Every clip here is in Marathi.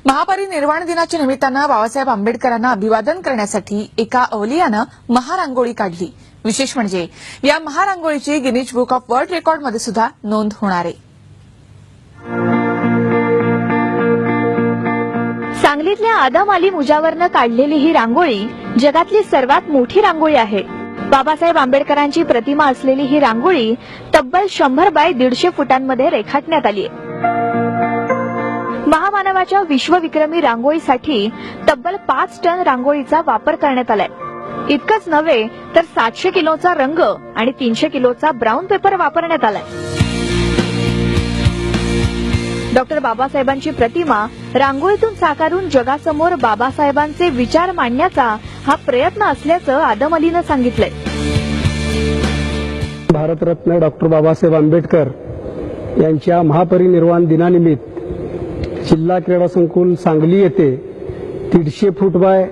महापरिनिर्वाण दिनाच्या निमित्तानं बाबासाहेब आंबेडकरांना अभिवादन करण्यासाठी एका अवलियानं महारांगोळी काढली। विशेष म्हणजे या महारांगोळीची गिनीज बुक ऑफ वर्ल्ड रेकॉर्डमध्ये सुद्धा नोंद होणार आहे। सांगलीतल्या आदम अली मुजावरनं काढलेली ही रांगोळी जगातली सर्वात मोठी रांगोळी आहे। बाबासाहेब आंबेडकरांची प्रतिमा असलेली ही रांगोळी तब्बल 100 बाय 150 फुटांमध्ये रेखाटण्यात आली आहे। महामानवाच्या विश्वविक्रमी रांगोळीसाठी तब्बल 5 टन रांगोळीचा वापर करण्यात आलाय। इतकंच नव्हे तर 700 किलोचा रंग आणि 300 किलोचा ब्राऊन पेपर वापरण्यात आलाय। डॉक्टर बाबासाहेबांची प्रतिमा रांगोळीतून साकारून जगासमोर बाबासाहेबांचे विचार मांडण्याचा हा प्रयत्न असल्याचं आदम अलीनं सांगितलंय। भारतरत्न डॉक्टर बाबासाहेब आंबेडकर यांच्या महापरिनिर्वाण दिनानिमित्त जिल्हा क्रीडा संकुल सांगली येथे 150 फूट बाय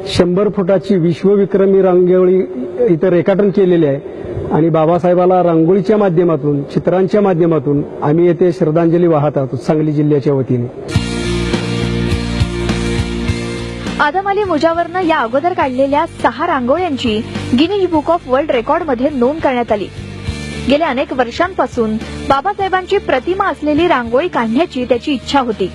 100 फुटाची विश्वविक्रमी रांगोळी इथं रेखाटन केलेले आहे आणि बाबासाहेबाला रांगोळीच्या माध्यमातून चित्रांच्या माध्यमातून आम्ही येथे श्रद्धांजली वाहत आहोत सांगली जिल्ह्याच्या वतीने। आदम अली मुजावरनं या अगोदर काढलेल्या 6 रांगोळ्यांची गिनीज बुक ऑफ वर्ल्ड रेकॉर्डमध्ये नोंद करण्यात आली। गेल्या अनेक वर्षांपासून बाबासाहेबांची प्रतिमा असलेली रांगोळी काढण्याची त्याची इच्छा होती।